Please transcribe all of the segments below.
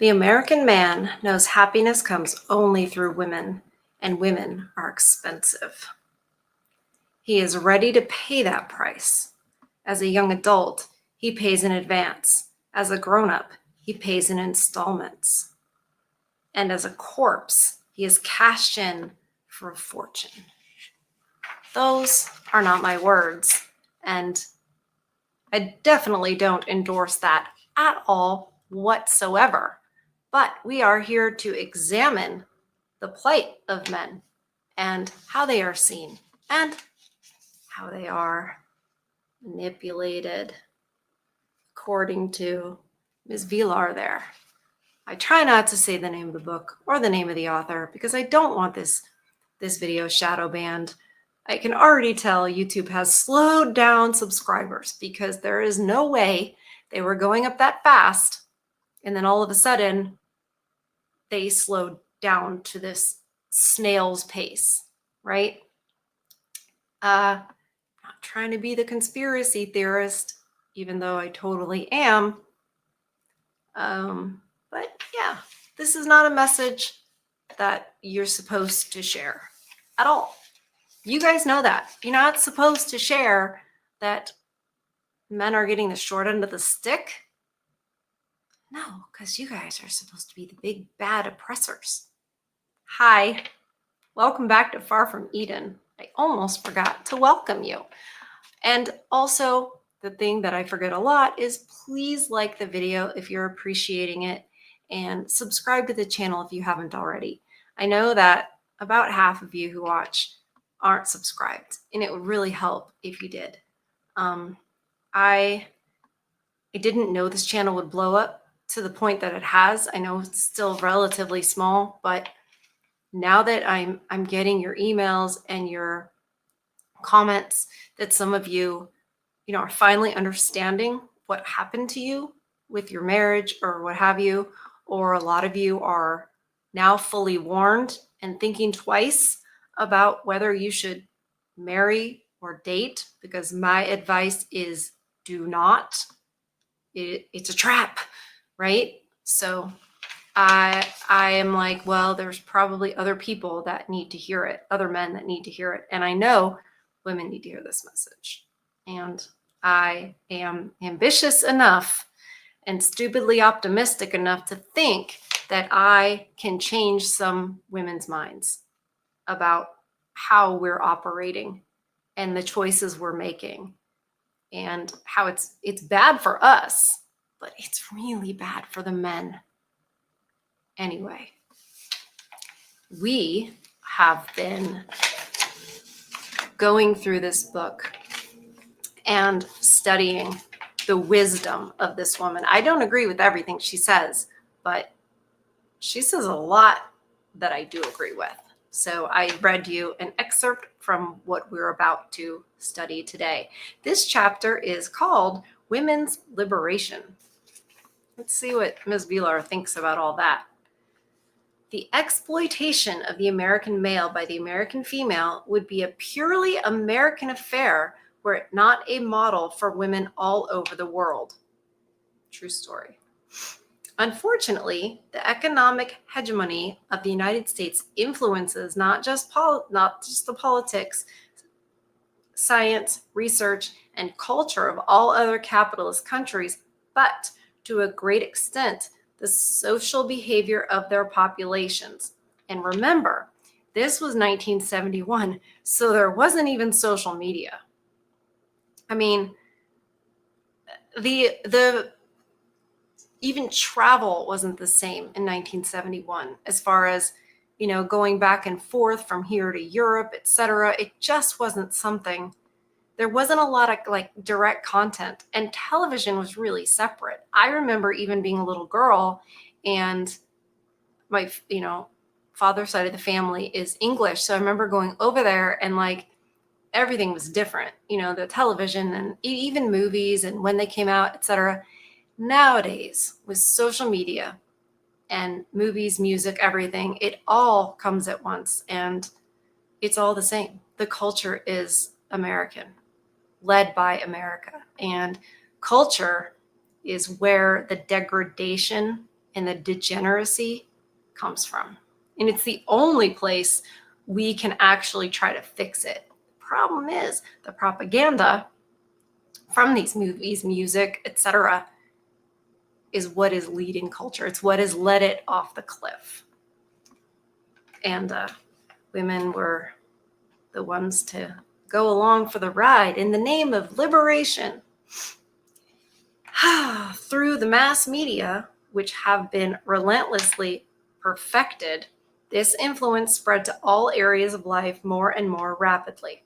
The American man knows happiness comes only through women, and women are expensive. He is ready to pay that price. As a young adult, he pays in advance. As a grown-up, he pays in installments. And as a corpse, he is cashed in for a fortune. Those are not my words, and I definitely don't endorse that at all whatsoever. But we are here to examine the plight of men and how they are seen and how they are manipulated, according to Ms. Vilar there. I try not to say the name of the book or the name of the author because I don't want this video shadow banned. I can already tell YouTube has slowed down subscribers because there is no way they were going up that fast and then all of a sudden they slowed down to this snail's pace, right? Not trying to be the conspiracy theorist, even though I totally am. But yeah, this is not a message that you're supposed to share at all. You guys know that. You're not supposed to share that men are getting the short end of the stick. No, because you guys are supposed to be the big bad oppressors. Hi, welcome back to Far From Eden. I almost forgot to welcome you. And also, the thing that I forget a lot is please like the video if you're appreciating it and subscribe to the channel if you haven't already. I know that about half of you who watch aren't subscribed, and it would really help if you did. I didn't know this channel would blow up to the point that it has. I know it's still relatively small, but now that I'm getting your emails and your comments that some of you, are finally understanding what happened to you with your marriage or what have you, or a lot of you are now fully warned and thinking twice about whether you should marry or date, because my advice is do not. It's a trap, right? So I am like, well, there's probably other people that need to hear it, other men that need to hear it. And I know women need to hear this message. And I am ambitious enough and stupidly optimistic enough to think that I can change some women's minds about how we're operating and the choices we're making and how it's bad for us, but it's really bad for the men. Anyway, we have been going through this book and studying the wisdom of this woman. I don't agree with everything she says, but she says a lot that I do agree with. So I read you an excerpt from what we're about to study today. This chapter is called Women's Liberation. Let's see what Ms. Vilar thinks about all that. The exploitation of the American male by the American female would be a purely American affair were it not a model for women all over the world. True story. Unfortunately, the economic hegemony of the United States influences not just the politics, science, research, and culture of all other capitalist countries, but to a great extent, the social behavior of their populations. And remember, this was 1971, so there wasn't even social media. I mean, even travel wasn't the same in 1971 as far as, going back and forth from here to Europe, etc. It just wasn't something. There wasn't a lot of direct content, and television was really separate. I remember even being a little girl, and my, father's side of the family is English. So I remember going over there and everything was different, the television and even movies and when they came out, etc. Nowadays, with social media and movies, music, everything, it all comes at once and it's all the same. The culture is American, led by America. And culture is where the degradation and the degeneracy comes from. And it's the only place we can actually try to fix it. The problem is the propaganda from these movies, music, etc., is what is leading culture. It's what has led it off the cliff. And women were the ones to go along for the ride in the name of liberation. Through the mass media, which have been relentlessly perfected, this influence spread to all areas of life more and more rapidly.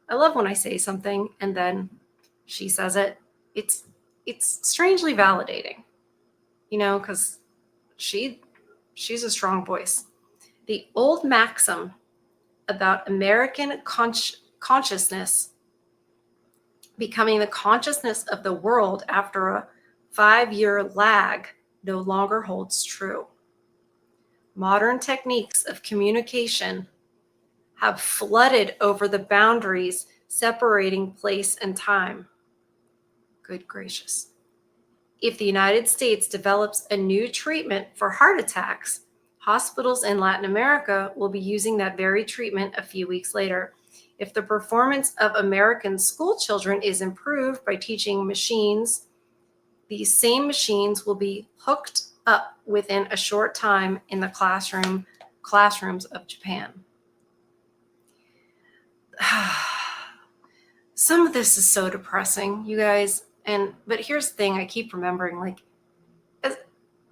I love when I say something and then she says it. It's strangely validating, because she's a strong voice. The old maxim about American consciousness becoming the consciousness of the world after a 5-year lag no longer holds true. Modern techniques of communication have flooded over the boundaries separating place and time. Good gracious. If the United States develops a new treatment for heart attacks, hospitals in Latin America will be using that very treatment a few weeks later. If the performance of American school children is improved by teaching machines, these same machines will be hooked up within a short time in the classrooms of Japan. Some of this is so depressing, you guys. But here's the thing I keep remembering,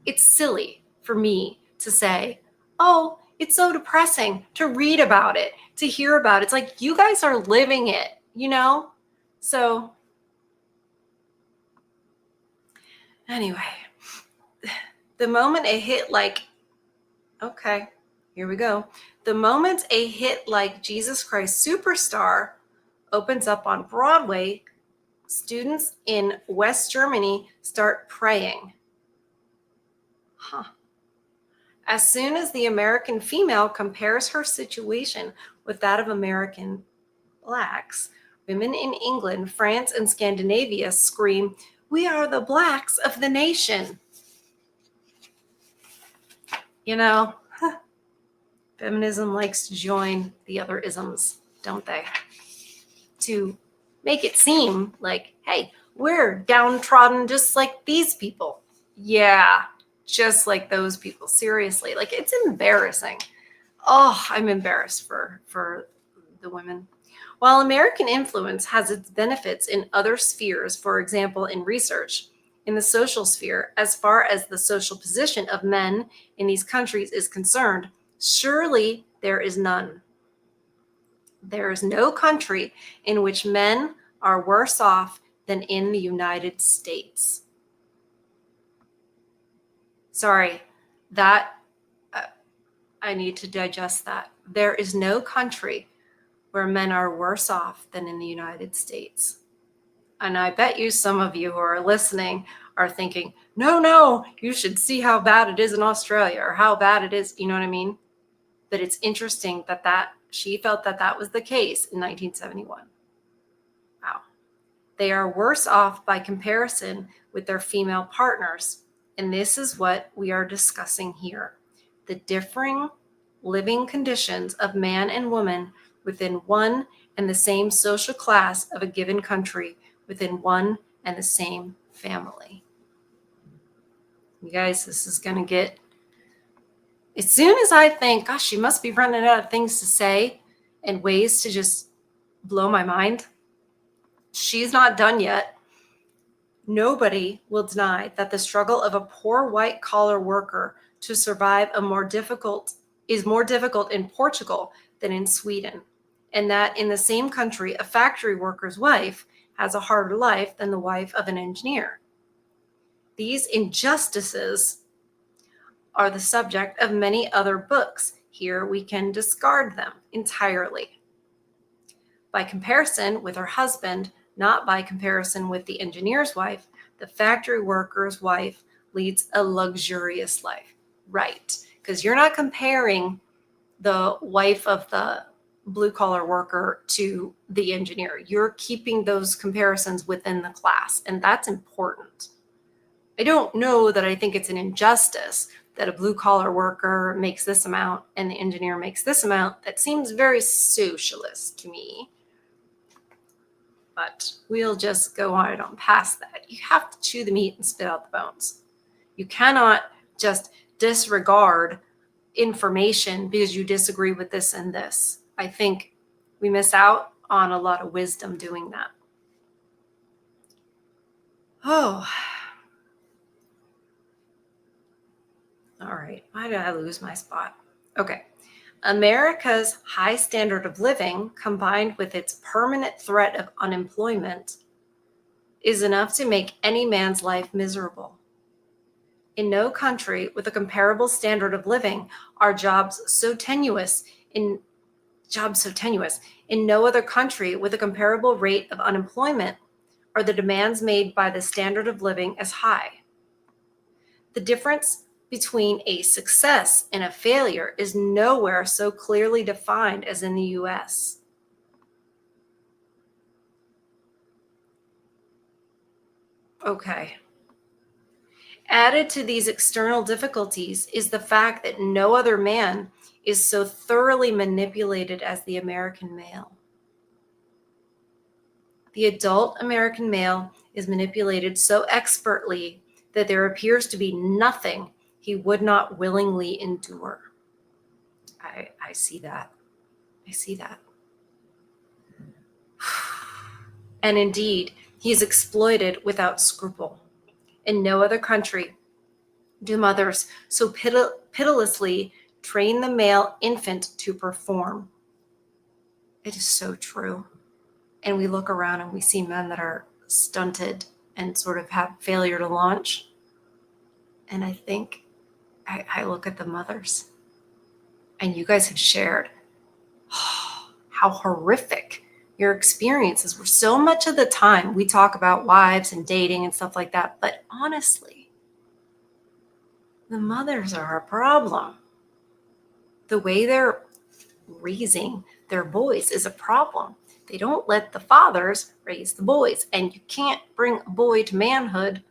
it's silly for me to say, oh, it's so depressing, to read about it, to hear about it. It's like, you guys are living it, So anyway, the moment a hit okay, here we go. The moment a hit like Jesus Christ Superstar opens up on Broadway, students in West Germany start praying. As soon as the American female compares her situation with that of American blacks, women in England, France, and Scandinavia scream, "We are the blacks of the nation." Feminism likes to join the other isms, don't they? To make it seem like, hey, we're downtrodden just like these people. Yeah, just like those people. Seriously, it's embarrassing. Oh, I'm embarrassed for the women. While American influence has its benefits in other spheres, for example, in research, in the social sphere, as far as the social position of men in these countries is concerned, surely there is none. There is no country in which men are worse off than in the United States. Sorry, I need to digest that. There is no country where men are worse off than in the United States. And I bet you some of you who are listening are thinking, no, you should see how bad it is in Australia or how bad it is, you know what I mean? But it's interesting that she felt that was the case in 1971. Wow. They are worse off by comparison with their female partners. And this is what we are discussing here. The differing living conditions of man and woman within one and the same social class of a given country, within one and the same family. You guys, this is going to get... As soon as I think, gosh, she must be running out of things to say and ways to just blow my mind, she's not done yet. Nobody will deny that the struggle of a poor white-collar worker to survive is more difficult in Portugal than in Sweden, and that in the same country, a factory worker's wife has a harder life than the wife of an engineer. These injustices are the subject of many other books. Here we can discard them entirely. By comparison with her husband, not by comparison with the engineer's wife, the factory worker's wife leads a luxurious life. Right, because you're not comparing the wife of the blue-collar worker to the engineer. You're keeping those comparisons within the class, and that's important. I don't know that I think it's an injustice that a blue collar worker makes this amount and the engineer makes this amount. That seems very socialist to me. But we'll just go on past that. You have to chew the meat and spit out the bones. You cannot just disregard information because you disagree with this and this. I think we miss out on a lot of wisdom doing that. Oh, all right. Why did I lose my spot? Okay. America's high standard of living, combined with its permanent threat of unemployment, is enough to make any man's life miserable. In no country with a comparable standard of living are jobs so tenuous. In no other country with a comparable rate of unemployment are the demands made by the standard of living as high. The difference between a success and a failure is nowhere so clearly defined as in the US. Okay. Added to these external difficulties is the fact that no other man is so thoroughly manipulated as the American male. The adult American male is manipulated so expertly that there appears to be nothing he would not willingly endure. I see that. I see that. And indeed, he is exploited without scruple. In no other country do mothers so pitilessly train the male infant to perform. It is so true. And we look around and we see men that are stunted and sort of have failure to launch. And I think I look at the mothers, and you guys have shared how horrific your experiences were. So much of the time we talk about wives and dating and stuff like that, but honestly, the mothers are a problem. The way they're raising their boys is a problem. They don't let the fathers raise the boys, and you can't bring a boy to manhood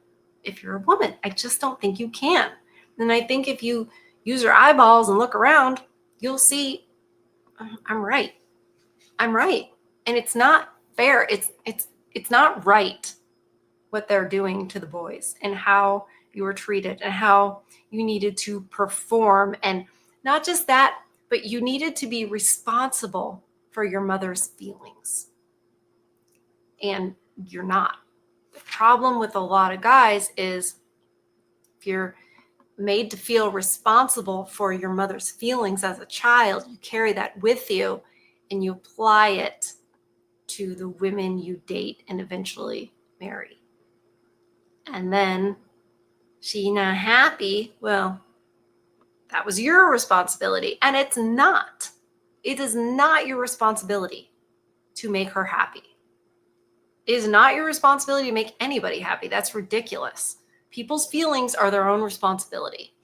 if you're a woman. I just don't think you can. And I think if you use your eyeballs and look around, you'll see I'm right. I'm right. And it's not fair. It's not right what they're doing to the boys and how you were treated and how you needed to perform. And not just that, but you needed to be responsible for your mother's feelings. And you're not. The problem with a lot of guys is if you're made to feel responsible for your mother's feelings as a child, you carry that with you and you apply it to the women you date and eventually marry. And then she not happy, well, that was your responsibility. And it's not. It is not your responsibility to make her happy. It is not your responsibility to make anybody happy. That's ridiculous. People's feelings are their own responsibility,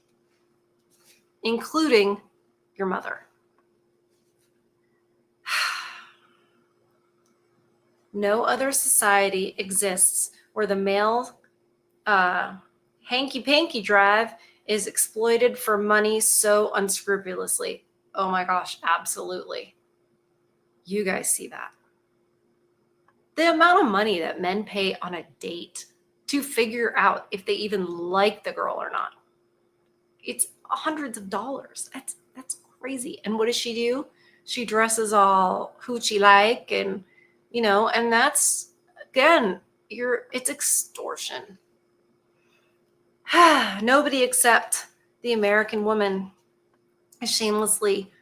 including your mother. No other society exists where the male hanky-panky drive is exploited for money so unscrupulously. Oh my gosh, absolutely. You guys see that. The amount of money that men pay on a date to figure out if they even like the girl or not. It's hundreds of dollars. That's crazy. And what does she do? She dresses all hoochie like and and that's again, it's extortion. Nobody except the American woman shamelessly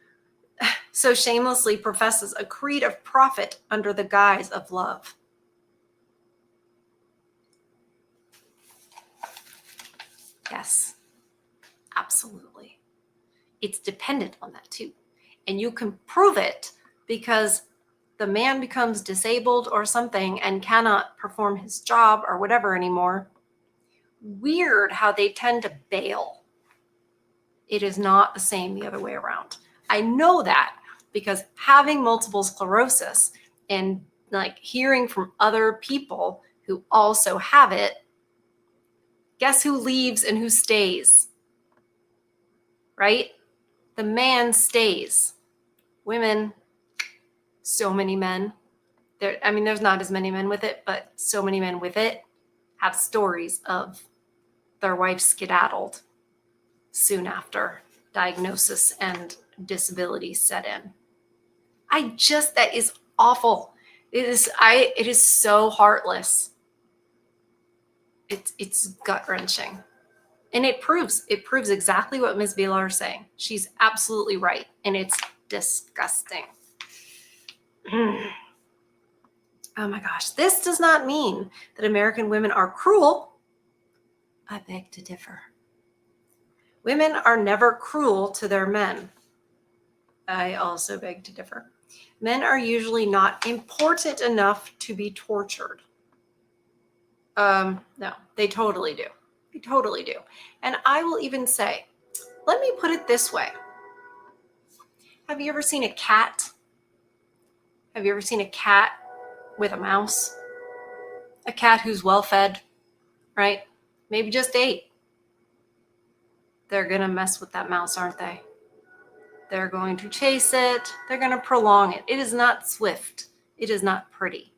professes a creed of profit under the guise of love. Yes, absolutely. It's dependent on that too. And you can prove it because the man becomes disabled or something and cannot perform his job or whatever anymore. Weird how they tend to bail. It is not the same the other way around. I know that because having multiple sclerosis and hearing from other people who also have it, Guess who leaves and who stays? Right? The man stays. Women, so many men. There's not as many men with it, but so many men with it have stories of their wife skedaddled soon after diagnosis and disability set in. That is awful. It is so heartless. It's gut-wrenching. And it proves exactly what Ms. Beeler is saying. She's absolutely right. And it's disgusting. Oh my gosh. This does not mean that American women are cruel. I beg to differ. Women are never cruel to their men. I also beg to differ. Men are usually not important enough to be tortured. No, they totally do. They totally do. And I will even say, let me put it this way. Have you ever seen a cat? Have you ever seen a cat with a mouse? A cat who's well fed, right? Maybe just ate. They're going to mess with that mouse, aren't they? They're going to chase it. They're going to prolong it. It is not swift. It is not pretty.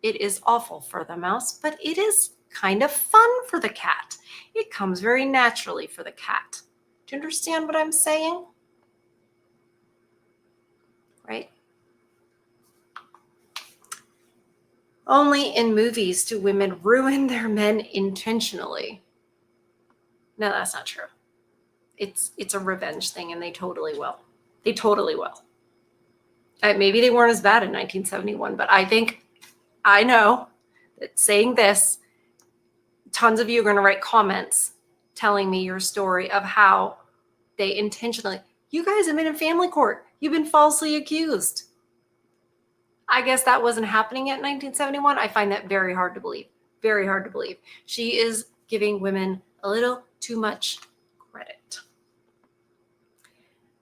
It is awful for the mouse, but it is kind of fun for the cat. It comes very naturally for the cat. Do you understand what I'm saying? Right? Only in movies do women ruin their men intentionally. No, that's not true. It's a revenge thing, and they totally will. They totally will. Maybe they weren't as bad in 1971, but I know that saying this, tons of you are going to write comments telling me your story of how they intentionally, you guys have been in family court. You've been falsely accused. I guess that wasn't happening in 1971. I find that very hard to believe. Very hard to believe. She is giving women a little too much credit.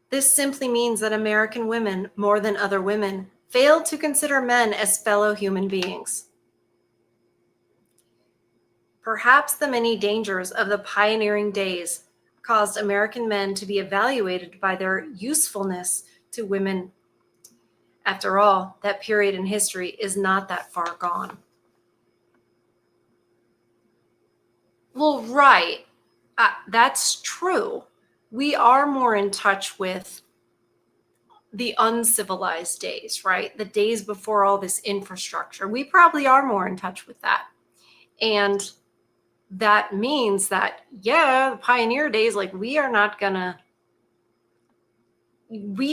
This simply means that American women, more than other women, fail to consider men as fellow human beings. Perhaps the many dangers of the pioneering days caused American men to be evaluated by their usefulness to women. After all, that period in history is not that far gone. Well, right. That's true. We are more in touch with the uncivilized days, right? The days before all this infrastructure. We probably are more in touch with that. And that means that, the pioneer days, like we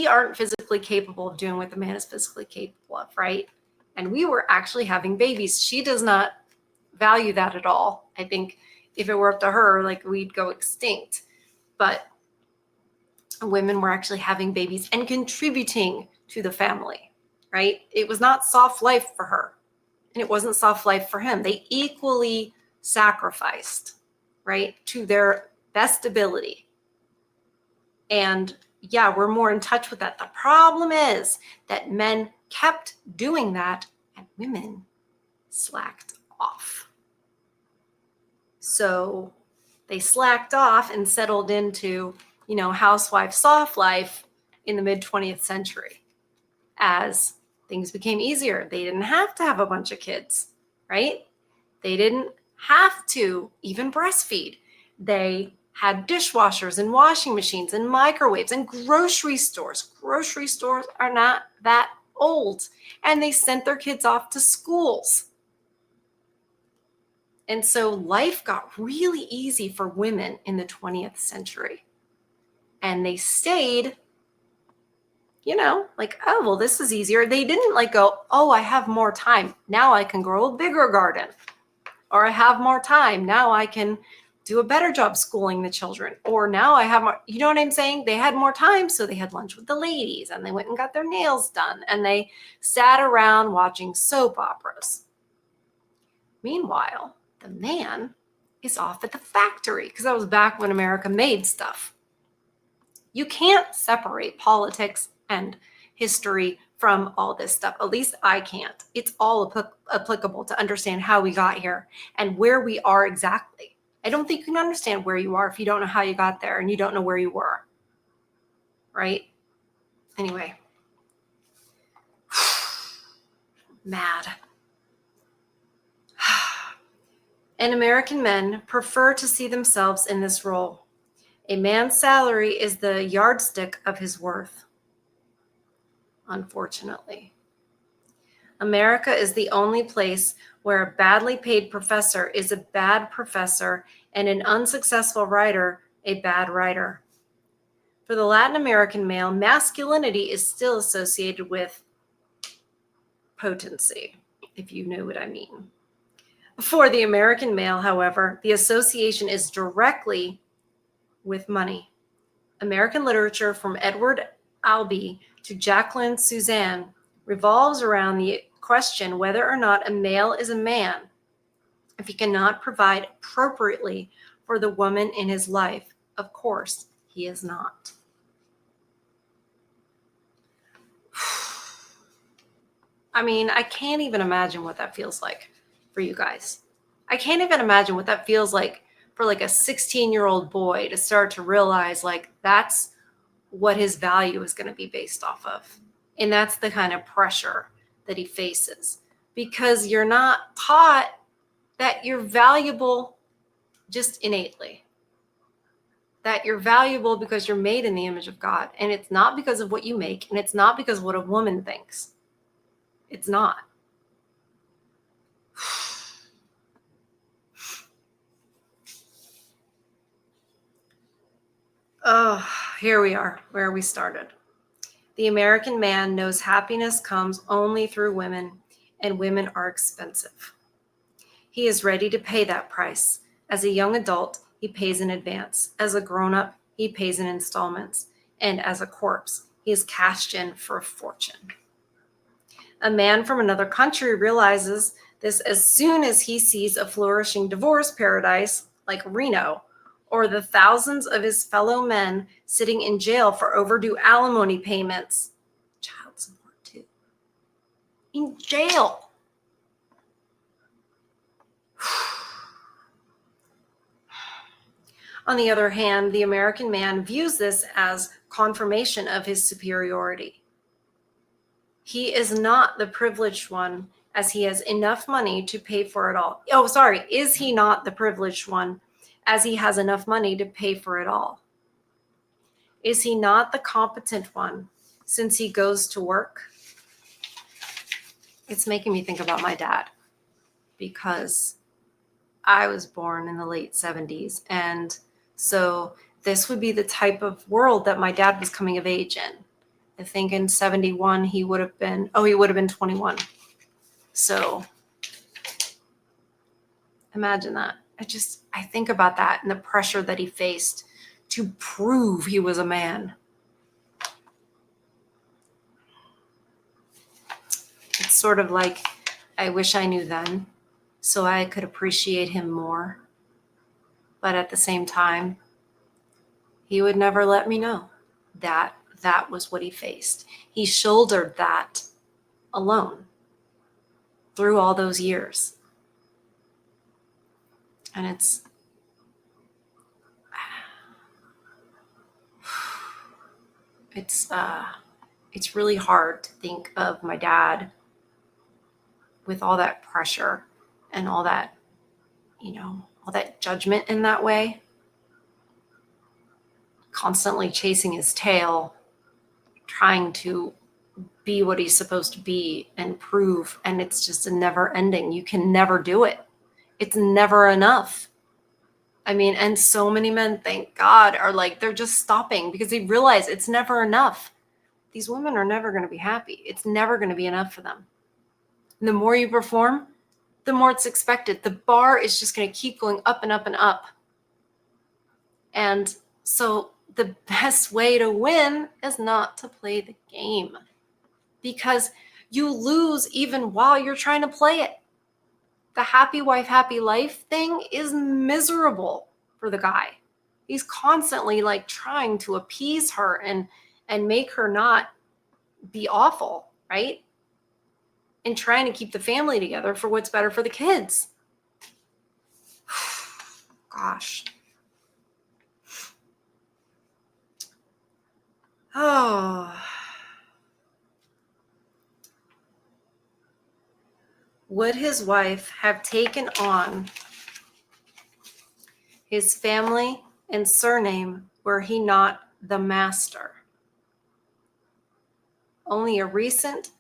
aren't physically capable of doing what the man is physically capable of, right? And we were actually having babies. She does not value that at all. I think if it were up to her, like we'd go extinct. But women were actually having babies and contributing to the family, right? It was not soft life for her, and it wasn't soft life for him. They equally sacrificed, right, to their best ability. And we're more in touch with that. The problem is that men kept doing that and women slacked off. So they slacked off and settled into, housewife soft life in the mid 20th century as things became easier. They didn't have to have a bunch of kids, right? They didn't have to even breastfeed. They had dishwashers and washing machines and microwaves and grocery stores. Grocery stores are not that old. And they sent their kids off to schools. And so life got really easy for women in the 20th century. And they stayed, this is easier. They didn't go, I have more time. Now I can grow a bigger garden. Or I have more time. Now I can do a better job schooling the children. Or now I have more, you know what I'm saying? They had more time, so they had lunch with the ladies and they went and got their nails done and they sat around watching soap operas. Meanwhile, the man is off at the factory, because that was back when America made stuff. You can't separate politics and history from all this stuff. At least I can't. It's all applicable to understand how we got here and where we are exactly. I don't think you can understand where you are if you don't know how you got there and you don't know where you were. Right? Anyway. Mad. And American men prefer to see themselves in this role. A man's salary is the yardstick of his worth. Unfortunately. America is the only place where a badly paid professor is a bad professor and an unsuccessful writer a bad writer. For the Latin American male, masculinity is still associated with potency, if you know what I mean. For the American male, however, the association is directly with money. American literature from Edward Albee to Jacqueline Suzanne revolves around the question whether or not a male is a man if he cannot provide appropriately for the woman in his life. Of course, he is not. I mean, I can't even imagine what that feels like for you guys. I can't even imagine what that feels like for like a 16-year-old boy to start to realize like that's what his value is going to be based off of. And that's the kind of pressure that he faces because you're not taught that you're valuable just innately. That you're valuable because you're made in the image of God. And it's not because of what you make, and it's not because of what a woman thinks. It's not. Oh, here we are, where we started. The American man knows happiness comes only through women, and women are expensive. He is ready to pay that price. As a young adult, he pays in advance. As a grown-up, he pays in installments. And as a corpse, he is cashed in for a fortune. A man from another country realizes this as soon as he sees a flourishing divorce paradise like Reno, or the thousands of his fellow men sitting in jail for overdue alimony payments. Child support, too. In jail. On the other hand, the American man views this as confirmation of his superiority. He is not the privileged one, as he has enough money to pay for it all. Is he not the privileged one, as he has enough money to pay for it all? Is he not the competent one, since he goes to work? It's making me think about my dad, because I was born in the late 70s, and so this would be the type of world that my dad was coming of age in. I think in 71, he would have been 21. So imagine that. I think about that and the pressure that he faced to prove he was a man. It's sort of like, I wish I knew then so I could appreciate him more. But at the same time, he would never let me know that that was what he faced. He shouldered that alone through all those years. And it's really hard to think of my dad with all that pressure and all that, all that judgment in that way, constantly chasing his tail, trying to be what he's supposed to be and prove. And it's just a never ending. You can never do it. It's never enough. I mean, and so many men, thank God, are like, they're just stopping because they realize it's never enough. These women are never going to be happy. It's never going to be enough for them. And the more you perform, the more it's expected. The bar is just going to keep going up and up and up. And so the best way to win is not to play the game, because you lose even while you're trying to play it. The happy wife, happy life thing is miserable for the guy. He's constantly like trying to appease her and make her not be awful, right? And trying to keep the family together for what's better for the kids. gosh. Oh. Would his wife have taken on his family and surname were he not the master? Only recently,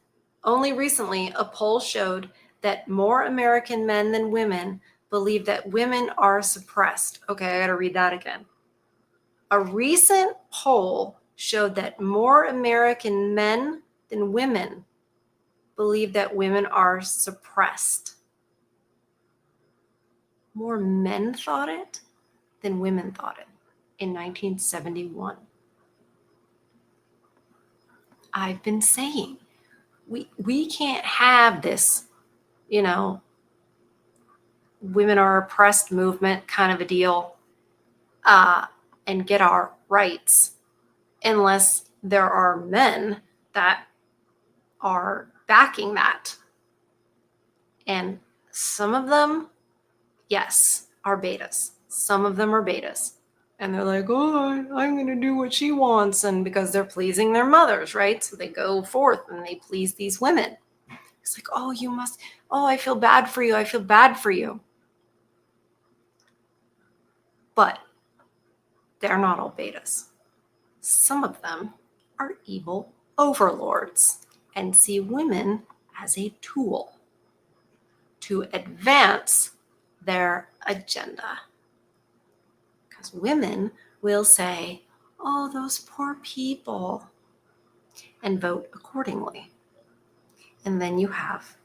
a poll showed that more American men than women believe that women are suppressed. Okay, I got to read that again. A recent poll showed that more American men than women believe that women are suppressed. More men thought it than women thought it in 1971. I've been saying we can't have this, women are oppressed movement kind of a deal, and get our rights unless there are men that are backing that. And some of them, yes, are betas. Some of them are betas. And they're like, oh, I'm going to do what she wants. And because they're pleasing their mothers, right? So they go forth and they please these women. It's like, oh, you must, oh, I feel bad for you. I feel bad for you. But they're not all betas. Some of them are evil overlords and see women as a tool to advance their agenda. Because women will say, oh, those poor people, and vote accordingly. And then you have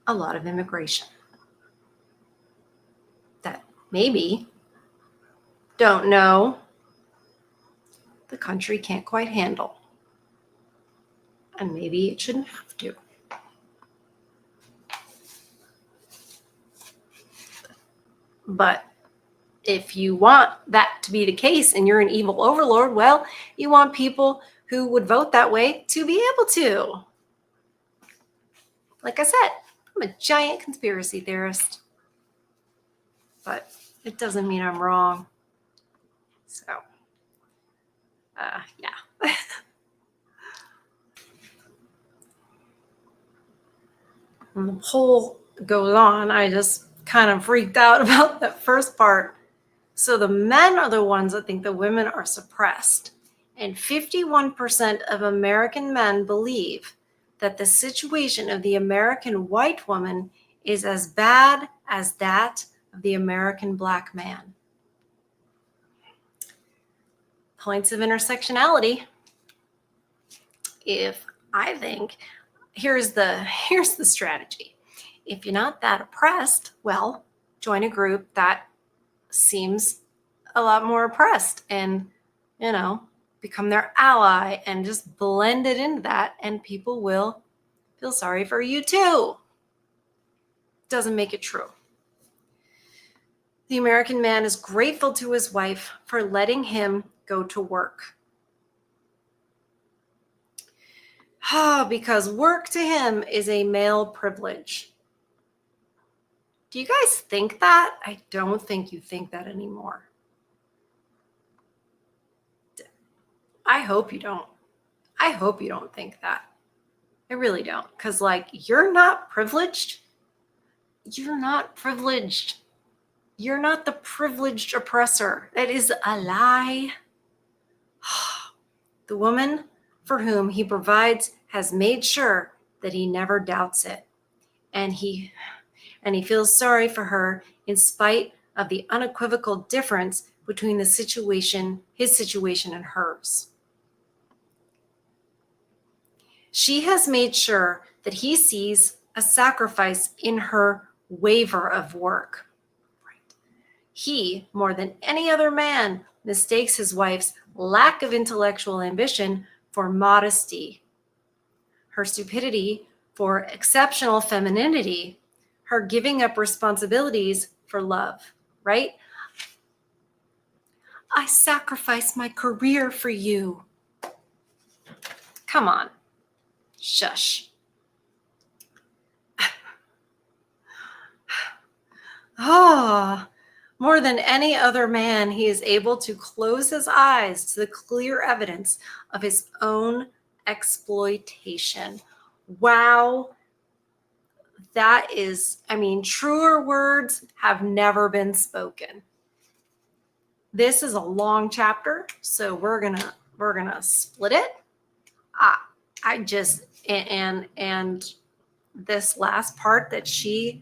a lot of immigration that maybe don't know the country can't quite handle. And maybe it shouldn't have to. But if you want that to be the case and you're an evil overlord, well, you want people who would vote that way to be able to. Like I said, I'm a giant conspiracy theorist. But it doesn't mean I'm wrong. So, yeah. When the poll goes on, I just kind of freaked out about that first part. So the men are the ones that think the women are suppressed. And 51% of American men believe that the situation of the American white woman is as bad as that of the American black man. Points of intersectionality. If I think, here's the strategy. If you're not that oppressed, well, join a group that seems a lot more oppressed and, become their ally and just blend it into that, and people will feel sorry for you too. Doesn't make it true. The American man is grateful to his wife for letting him go to work. Because work to him is a male privilege. Do you guys think that? I don't think you think that anymore. I hope you don't. I hope you don't think that. I really don't. Because, you're not privileged. You're not privileged. You're not the privileged oppressor. That is a lie. The woman for whom he provides has made sure that he never doubts it. And he feels sorry for her in spite of the unequivocal difference between his situation and hers. She has made sure that he sees a sacrifice in her waiver of work. Right. He, more than any other man, mistakes his wife's lack of intellectual ambition for modesty, her stupidity for exceptional femininity, her giving up responsibilities for love, right? I sacrificed my career for you. Come on. Shush. More than any other man, he is able to close his eyes to the clear evidence of his own exploitation. Wow. That is, truer words have never been spoken. This is a long chapter, so we're gonna split it. I just and this last part that she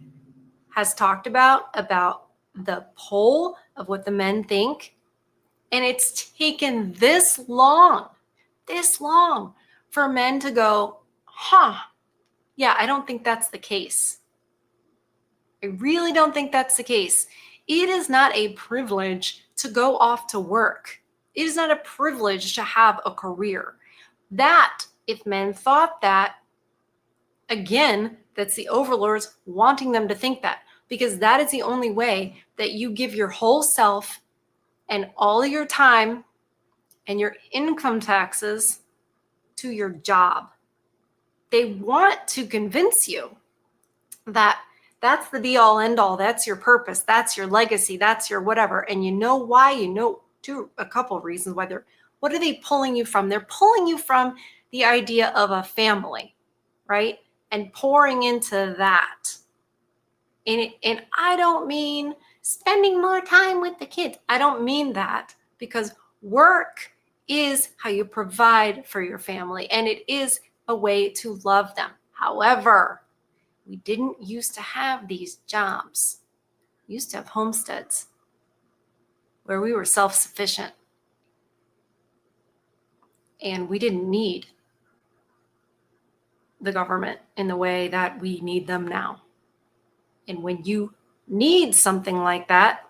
has talked about the poll of what the men think, and it's taken this long for men to go, yeah, I don't think that's the case. I really don't think that's the case. It is not a privilege to go off to work. It is not a privilege to have a career. That, if men thought that, again, that's the overlords wanting them to think that, because that is the only way that you give your whole self and all your time and your income taxes to your job. They want to convince you that that's the be all end all, that's your purpose, that's your legacy, that's your whatever. And you know why? A couple of reasons why what are they pulling you from? They're pulling you from the idea of a family, right? And pouring into that. And I don't mean spending more time with the kids. I don't mean that, because work is how you provide for your family, and it is a way to love them. However, we didn't used to have these jobs. We used to have homesteads where we were self-sufficient and we didn't need the government in the way that we need them now. And when you need something like that,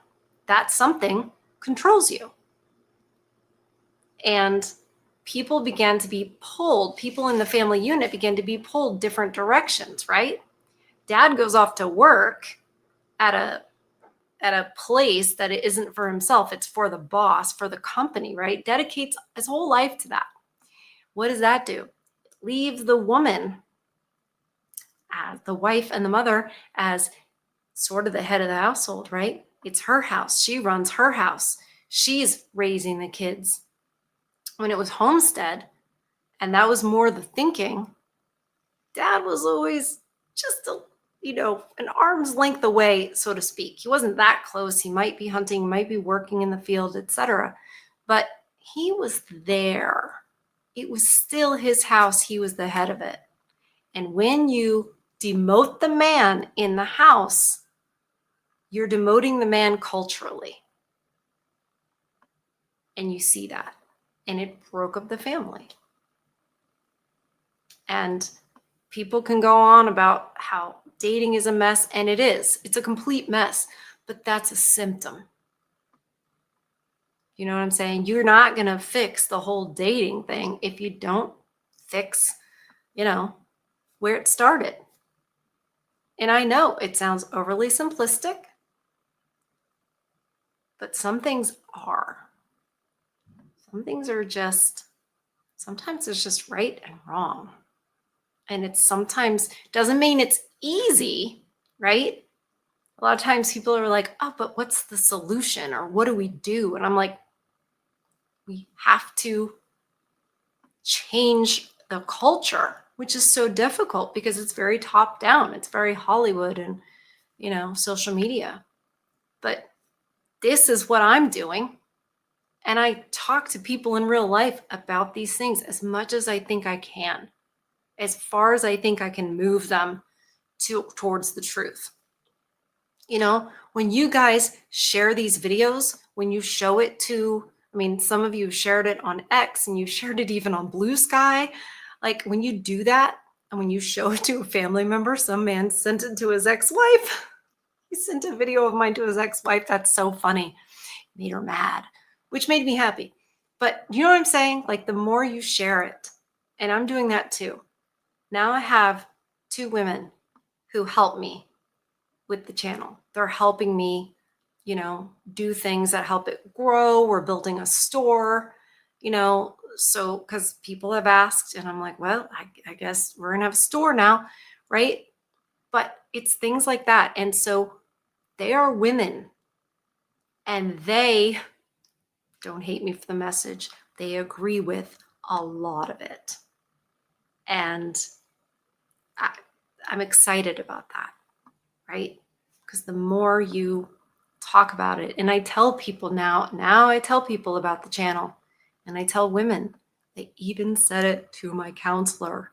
that something controls you. And people began to be pulled, people in the family unit began to be pulled different directions, right? Dad goes off to work at a place that it isn't for himself, it's for the boss, for the company, right? Dedicates his whole life to that. What does that do? It leaves the woman, as the wife and the mother, as sort of the head of the household, right? It's her house. She runs her house. She's raising the kids. When it was homestead, and that was more the thinking, Dad was always just an arm's length away, so to speak. He wasn't that close. He might be hunting, might be working in the field, etc. But he was there. It was still his house. He was the head of it. And when you demote the man in the house, you're demoting the man culturally. And you see that. And it broke up the family. And people can go on about how dating is a mess, and it is. It's a complete mess, but that's a symptom. You know what I'm saying? You're not going to fix the whole dating thing if you don't fix, where it started. And I know it sounds overly simplistic, but some things are. Some things are sometimes it's just right and wrong. And it's sometimes doesn't mean it's easy, right? A lot of times people are like, oh, but what's the solution? Or what do we do? And I'm like, we have to change the culture, which is so difficult because it's very top down. It's very Hollywood and, social media. But this is what I'm doing. And I talk to people in real life about these things as much as I think I can, as far as I think I can move them towards the truth. When you guys share these videos, when you show it to, some of you shared it on X and you shared it even on Blue Sky. Like when you do that and when you show it to a family member, some man sent it to his ex-wife. He sent a video of mine to his ex-wife. That's so funny. Made her mad, which made me happy. But you know what I'm saying? Like the more you share it, and I'm doing that too. Now I have 2 women who help me with the channel. They're helping me, do things that help it grow. We're building a store, so because people have asked and I'm like, well, I guess we're gonna have a store now, right? But it's things like that. And so they are women And they don't hate me for the message. They agree with a lot of it. And I'm excited about that, right? Because the more you talk about it, and I tell people now I tell people about the channel, and I tell women, I even said it to my counselor.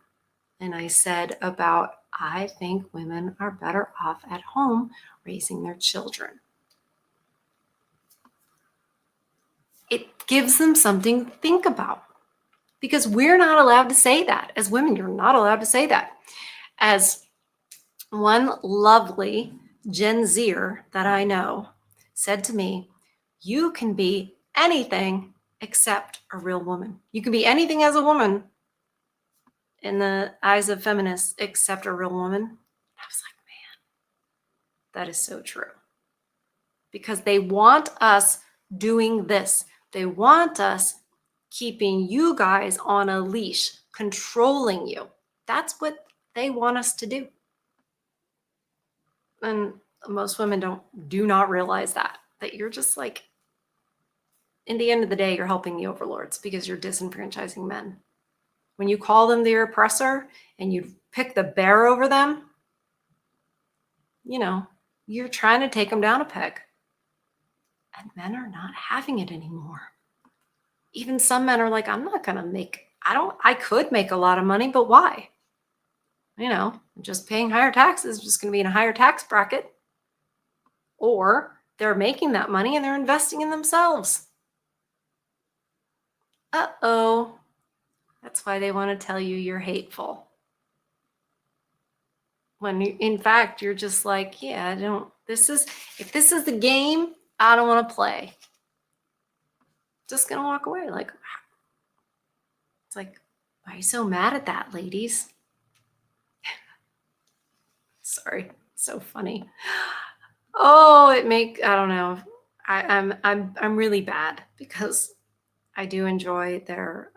And I said about, I think women are better off at home raising their children. It gives them something to think about, because we're not allowed to say that. As women, you're not allowed to say that. As one lovely Gen Zer that I know said to me, you can be anything except a real woman. You can be anything as a woman in the eyes of feminists except a real woman. I was like, man, that is so true. Because they want us doing this. They want us keeping you guys on a leash, controlling you. That's what they want us to do. And most women do not realize that you're just like, in the end of the day, you're helping the overlords because you're disenfranchising men. When you call them their oppressor and you pick the bear over them, you're trying to take them down a peg. And men are not having it anymore. Even some men are like, I'm not going to I could make a lot of money, but why? Just paying higher taxes, just going to be in a higher tax bracket. Or they're making that money and they're investing in themselves. Uh-oh. That's why they want to tell you you're hateful. When in fact, you're just like, yeah, if this is the game, I don't want to play. Just going to walk away. Like, it's like, why are you so mad at that, ladies? Sorry, so funny. Oh, I don't know. I'm really bad because I do enjoy their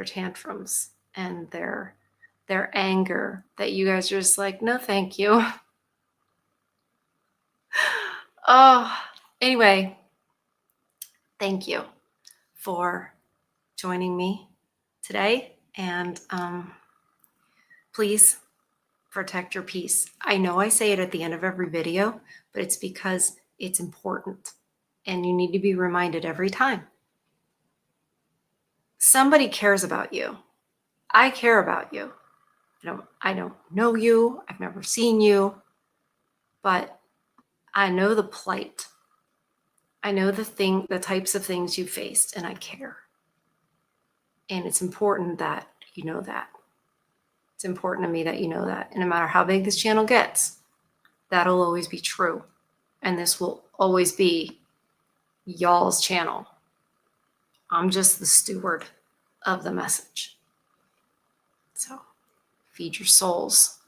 tantrums and their anger that you guys are just like, no, thank you. Oh, anyway, thank you for joining me today, and please protect your peace. I know I say it at the end of every video, but it's because it's important and you need to be reminded every time. Somebody cares about you. I care about you. I don't know you. I've never seen you, but I know the plight. I know the types of things you faced, and I care. And it's important that you know that. It's important to me that you know that. And no matter how big this channel gets, that'll always be true. And this will always be y'all's channel. I'm just the steward of the message. So feed your souls.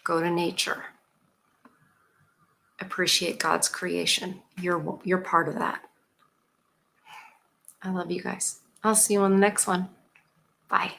Go to nature. Appreciate God's creation. You're part of that. I love you guys. I'll see you on the next one. Bye.